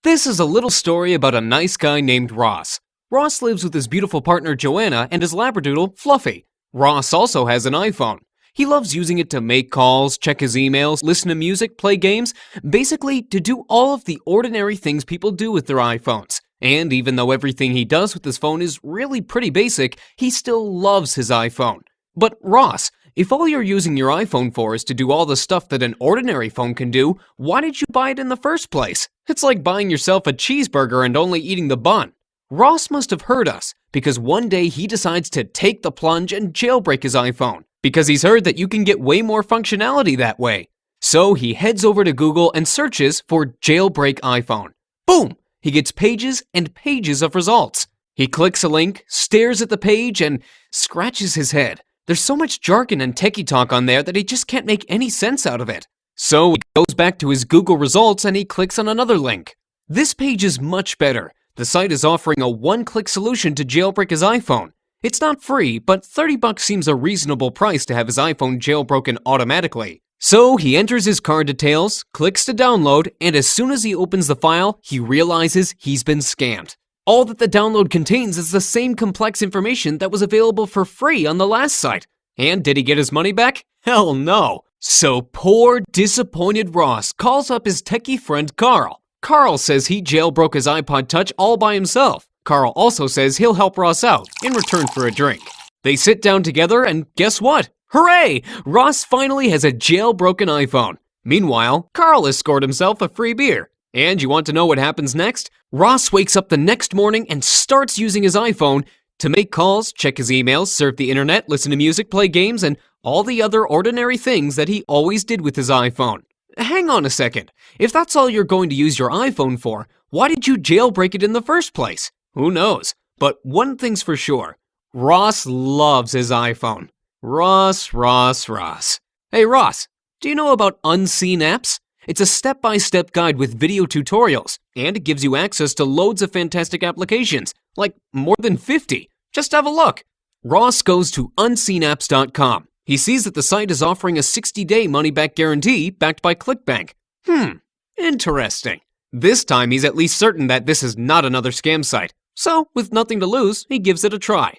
This is a little story about a nice guy named Ross. Ross lives with his beautiful partner Joanna and his labradoodle, Fluffy. Ross also has an iPhone. He loves using it to make calls, check his emails, listen to music, play games, basically to do all of the ordinary things people do with their iPhones. And even though everything he does with his phone is really pretty basic, he still loves his iPhone. But Ross, if all you're using your iPhone for is to do all the stuff that an ordinary phone can do, why did you buy it in the first place? It's like buying yourself a cheeseburger and only eating the bun. Ross must have heard us, because one day he decides to take the plunge and jailbreak his iPhone, because he's heard that you can get way more functionality that way. So he heads over to Google and searches for jailbreak iPhone. Boom! He gets pages and pages of results. He clicks a link, stares at the page, and scratches his head. There's so much jargon and techie talk on there that he just can't make any sense out of it. So he goes back to his Google results and he clicks on another link. This page is much better. The site is offering a one-click solution to jailbreak his iPhone. It's not free, but $30 seems a reasonable price to have his iPhone jailbroken automatically. So he enters his card details, clicks to download, and as soon as he opens the file, he realizes he's been scammed. All that the download contains is the same complex information that was available for free on the last site. And did he get his money back? Hell no. So poor, disappointed Ross calls up his techie friend Carl. Carl says he jailbroke his iPod Touch all by himself. Carl also says he'll help Ross out in return for a drink. They sit down together and guess what? Hooray! Ross finally has a jailbroken iPhone. Meanwhile, Carl has scored himself a free beer. And you want to know what happens next? Ross wakes up the next morning and starts using his iPhone to make calls, check his emails, surf the internet, listen to music, play games, and all the other ordinary things that he always did with his iPhone. Hang on a second. If that's all you're going to use your iPhone for, why did you jailbreak it in the first place? Who knows? But one thing's for sure. Ross loves his iPhone. Ross. Hey Ross, do you know about Unseen Apps? It's a step-by-step guide with video tutorials, and it gives you access to loads of fantastic applications, like more than 50. Just have a look. Ross goes to unseenapps.com. He sees that the site is offering a 60-day money-back guarantee backed by ClickBank. Interesting. This time he's at least certain that this is not another scam site. So, with nothing to lose, he gives it a try.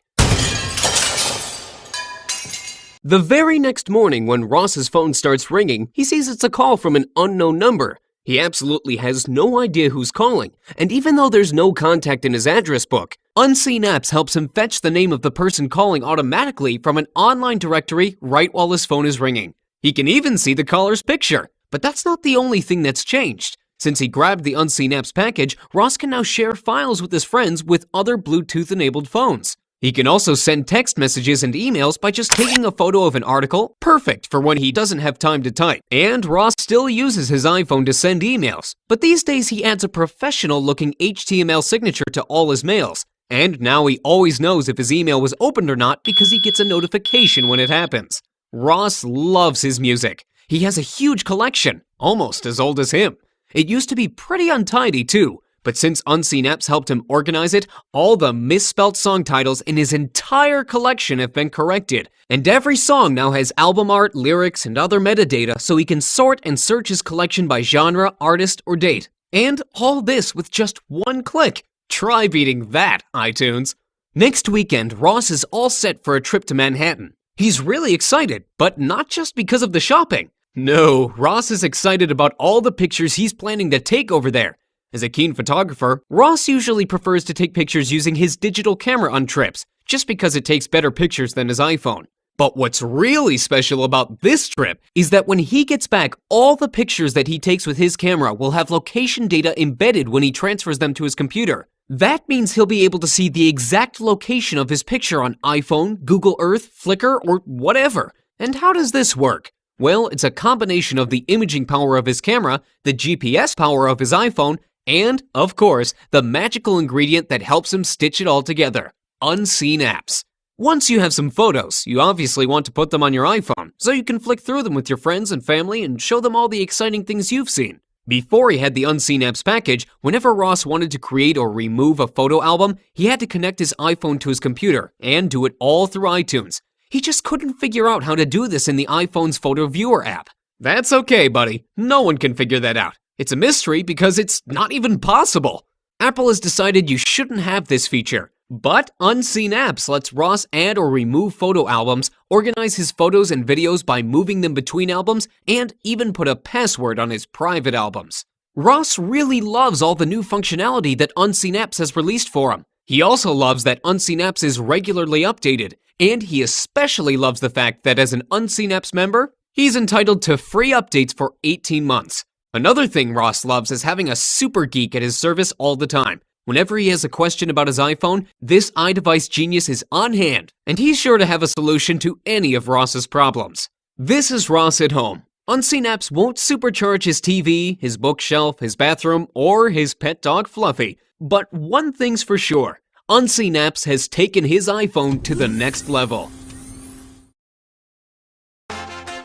The very next morning when Ross's phone starts ringing, he sees it's a call from an unknown number. He absolutely has no idea who's calling, and even though there's no contact in his address book, Unseen Apps helps him fetch the name of the person calling automatically from an online directory right while his phone is ringing. He can even see the caller's picture, but that's not the only thing that's changed. Since he grabbed the Unseen Apps package, Ross can now share files with his friends with other Bluetooth-enabled phones. He can also send text messages and emails by just taking a photo of an article, perfect for when he doesn't have time to type. And Ross still uses his iPhone to send emails, but these days he adds a professional-looking HTML signature to all his mails. And now he always knows if his email was opened or not because he gets a notification when it happens. Ross loves his music. He has a huge collection, almost as old as him. It used to be pretty untidy too. But since Unseen Apps helped him organize it, all the misspelt song titles in his entire collection have been corrected. And every song now has album art, lyrics, and other metadata so he can sort and search his collection by genre, artist, or date. And all this with just one click. Try beating that, iTunes. Next weekend, Ross is all set for a trip to Manhattan. He's really excited, but not just because of the shopping. No, Ross is excited about all the pictures he's planning to take over there. As a keen photographer, Ross usually prefers to take pictures using his digital camera on trips, just because it takes better pictures than his iPhone. But what's really special about this trip is that when he gets back, all the pictures that he takes with his camera will have location data embedded when he transfers them to his computer. That means he'll be able to see the exact location of his picture on iPhone, Google Earth, Flickr, or whatever. And how does this work? Well, it's a combination of the imaging power of his camera, the GPS power of his iPhone, and, of course, the magical ingredient that helps him stitch it all together, Unseen Apps. Once you have some photos, you obviously want to put them on your iPhone, so you can flick through them with your friends and family and show them all the exciting things you've seen. Before he had the Unseen Apps package, whenever Ross wanted to create or remove a photo album, he had to connect his iPhone to his computer and do it all through iTunes. He just couldn't figure out how to do this in the iPhone's photo viewer app. That's okay, buddy. No one can figure that out. It's a mystery because it's not even possible. Apple has decided you shouldn't have this feature, but Unseen Apps lets Ross add or remove photo albums, organize his photos and videos by moving them between albums, and even put a password on his private albums. Ross really loves all the new functionality that Unseen Apps has released for him. He also loves that Unseen Apps is regularly updated, and he especially loves the fact that as an Unseen Apps member, he's entitled to free updates for 18 months. Another thing Ross loves is having a super geek at his service all the time. Whenever he has a question about his iPhone, this iDevice genius is on hand, and he's sure to have a solution to any of Ross's problems. This is Ross at home. Unseen Apps won't supercharge his TV, his bookshelf, his bathroom, or his pet dog Fluffy. But one thing's for sure, Unseen Apps has taken his iPhone to the next level.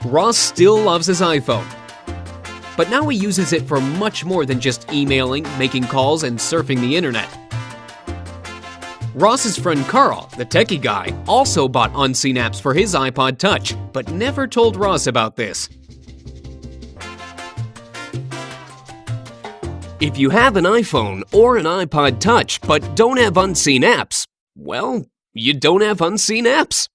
Ross still loves his iPhone, but now he uses it for much more than just emailing, making calls, and surfing the internet. Ross's friend Carl, the techie guy, also bought Unseen Apps for his iPod Touch, but never told Ross about this. If you have an iPhone or an iPod Touch but don't have Unseen Apps, well, you don't have Unseen Apps.